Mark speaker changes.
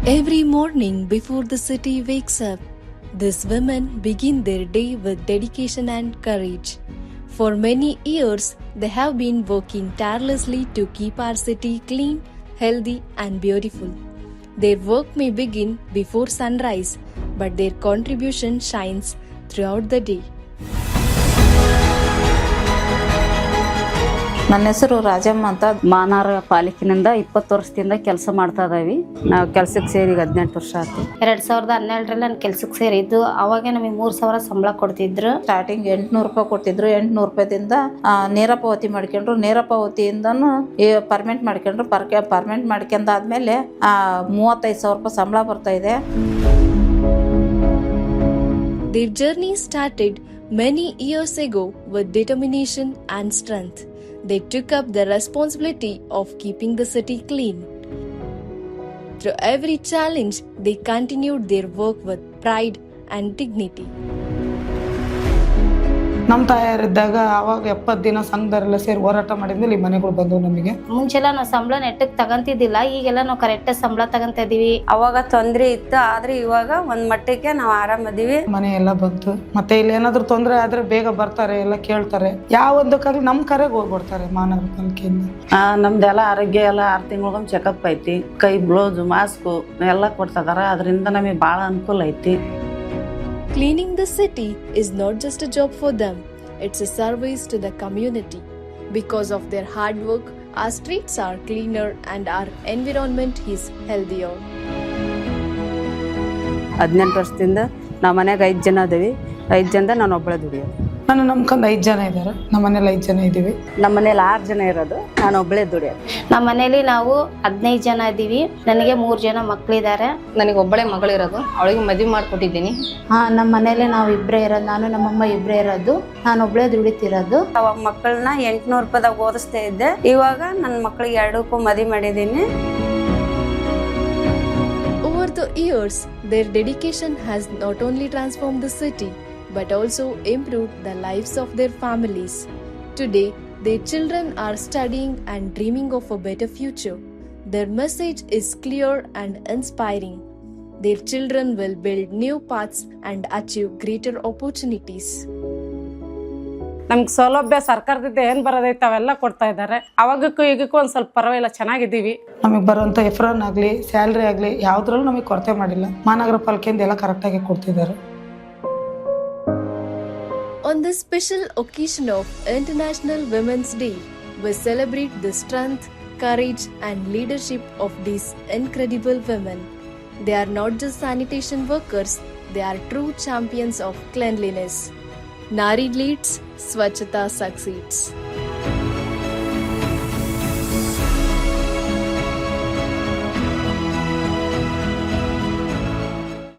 Speaker 1: Every morning before the city wakes up, these women begin their day with dedication and courage. For many years, they have been working tirelessly to keep our city clean, healthy, and beautiful. Their work may begin before sunrise, but their contribution shines throughout the day.
Speaker 2: ನನ್ನ ಹೆಸರು ರಾಜಮ್ಮ ಅಂತ ಮಾನಾರ ಪಾಲಿಕೆನಿಂದ 20 ವರ್ಷದಿಂದ ಕೆಲಸ ಮಾಡ್ತಾ ಇದ್ದೀವಿ. ನಾವು ಕೆಲಸಕ್ಕೆ ಸೇರಿ 18 ವರ್ಷ ಆಯ್ತು.
Speaker 3: 2012ರಲ್ಲಿ ನಾನು ಕೆಲಸಕ್ಕೆ ಸೇರಿದ್ದು. ಅವಾಗ ನಮಗೆ 3000 ಸಂಬಳ ಕೊಡ್ತಿದ್ರು.
Speaker 2: ಸ್ಟಾರ್ಟಿಂಗ್ 800 ರೂಪಾಯಿ ಕೊಡ್ತಿದ್ರು. 800 ರೂಪಾಯಿದಿಂದ ನೇರ ಪಾವತಿ ಮಾಡ್ಕೊಂಡ್ರು. ನೇರ ಪಾವತಿಯಿಂದನೂ ಪರ್ಮನೆಂಟ್ ಮಾಡ್ಕೊಂಡ್ರು. ಪರ್ಮನೆಂಟ್ ಮಾಡ್ಕೊಂಡಾದ್ಮೇಲೆ 35,000 ರೂಪಾಯಿ ಸಂಬಳ ಬರ್ತಾ ಇದೆ.
Speaker 1: Their journey started many years ago with determination and strength. They took up the responsibility of keeping the city clean. Through every challenge, they continued their work with pride and dignity.
Speaker 4: ನಮ್ಮ ತಾಯಾರಿದ್ದಾಗ ಅವಾಗ 70 ದಿನ ಸಂಘದವರೆಲ್ಲ ಸೇರಿ ಹೋರಾಟ ಮಾಡಿದ್ಮೇಲೆ ಈ ಮನೆಗಳು ಬಂದವು ನಮಗೆ.
Speaker 3: ಮುಂಚೆಲ್ಲ ನಾವು ಸಂಬಳ ನೆಟ್ಟಗೆ ತಗೊಂತಿದ್ದಿಲ್ಲ. ಈಗೆಲ್ಲ ನಾವು ಕರೆಕ್ಟ್ ಸಂಬಳ ತಗೊಂತ ಇದೀವಿ.
Speaker 5: ಅವಾಗ ತೊಂದರೆ ಇತ್ತು, ಆದ್ರೆ ಇವಾಗ ಒಂದ್ ಮಟ್ಟಕ್ಕೆ ನಾವು ಆರಾಮದೀವಿ.
Speaker 4: ಮನೆ ಎಲ್ಲ ಬಂತು. ಮತ್ತೆ ಇಲ್ಲಿ ಏನಾದ್ರು ತೊಂದರೆ ಆದ್ರೆ ಬೇಗ ಬರ್ತಾರೆ, ಎಲ್ಲ ಕೇಳ್ತಾರೆ. ಯಾವ ಒಂದಕ್ಕಾಗ್ಲಿ ನಮ್ ಕರೆಗೆ ಹೋಗ್ಬಿಡ್ತಾರೆ ಮಾನವ ಪಾಲಿಕೆಯಿಂದ.
Speaker 6: ನಮ್ದೆಲ್ಲ ಆರೋಗ್ಯ ಎಲ್ಲ 6 ತಿಂಗಳಿಗೊಮ್ಮೆ ಚೆಕಪ್ ಐತಿ. ಕೈ ಬ್ಲೌಸ್ ಮಾಸ್ಕ್ ಎಲ್ಲ ಕೊಡ್ತಿದಾರ. ಅದರಿಂದ ನಮಗೆ ಬಹಳ ಅನುಕೂಲ ಐತಿ.
Speaker 1: Cleaning the city is not just a job for them, it's a service to the community. Because of their hard work, our streets are cleaner and our environment is healthier.
Speaker 2: 18 ವರ್ಷದಿಂದ ನಾವು ಮನೆಯಾಗ 5 ಜನ ಅದೀವಿ. 5 ಜನದ ನಾನು ಒಬ್ಬಳೆ ದುಡಿಯೋದು.
Speaker 4: ನಾನು ನಮ್ಕೊಂದು 5 ಜನ ಇದ್ದಾರೆ. ನಮ್ಮ ಮನೇಲಿ 5 ಜನ ಇದೀವಿ.
Speaker 2: ನಮ್ಮ ಮನೇಲಿ 6 ಜನ ಇರೋದು, ನಾನು ಒಬ್ಬಳೆ ದುಡಿಯೋದು.
Speaker 3: ನಮ್ಮ ಮನೇಲಿ ನಾವು 15 ಜನ ಇದೀವಿ. ನನಗೆ 3 ಜನ ಮಕ್ಕಳಿದ್ದಾರೆ.
Speaker 7: ನನಗೆ ಒಬ್ಬಳೆ ಮಗಳಿರೋದು, ಅವಳಿಗೆ ಮದುವೆ ಮಾಡಿಕೊಟ್ಟಿದ್ದೀನಿ.
Speaker 3: ನಮ್ಮ ಮನೇಲಿ ನಾವು ಇಬ್ಬರೇ ಇರೋದು. ನಾನು ನಮ್ಮಮ್ಮ ಇಬ್ಬರೇ ಇರೋದು. ನಾನು ಒಬ್ಬಳೆ ದುಡಿತಿರೋದು.
Speaker 5: ಅವಾಗ ಮಕ್ಕಳನ್ನ 800 ರೂಪಾಯಿದಾಗ ಓದಿಸ್ತಾ ಇದ್ದೆ. ಇವಾಗ ನನ್ನ ಮಕ್ಕಳಿಗೆ 2ಕ್ಕೂ ಮದುವೆ ಮಾಡಿದ್ದೀನಿ.
Speaker 1: Over the years, their dedication has not only transformed the city, but also improved the lives of their families. Today, their children are studying and dreaming of a better future. Their message is clear and inspiring. Their children will build new paths and achieve greater opportunities.
Speaker 8: ನಮ್ಗೆ ಸೌಲಭ್ಯ ಸರ್ಕಾರದಿಂದ ಏನ್ ಬರೋದೈತೆ ಅವೆಲ್ಲ ಕೊಡ್ತಾ ಇದ್ದಾರೆ. ಅವಾಗಕ್ಕೂ ಈಗಕ್ಕೂ ಒಂದ್ ಸ್ವಲ್ಪ ಪರವಾಗಿಲ್ಲ, ಚೆನ್ನಾಗಿದ್ದೀವಿ.
Speaker 4: ನಮಗೆ ಬರುವಂತ ಎಫ್ರಾನ್ ಆಗ್ಲಿ, ಸ್ಯಾಲ್ರಿ ಆಗ್ಲಿ, ಯಾವ್ದ್ರಲ್ಲೂ ನಮಗೆ ಕೊರತೆ ಮಾಡಿಲ್ಲ. ಮಹಾನಗರ ಪಾಲಿಕೆಯಿಂದ ಎಲ್ಲ ಕರೆಕ್ಟ್ ಆಗಿ ಕೊಡ್ತಿದ್ದಾರೆ.
Speaker 1: On this special occasion of International Women's Day, we celebrate the strength, courage, and leadership of these incredible women. They are not just sanitation workers, they are true champions of cleanliness. Nari leads, Swachhata succeeds.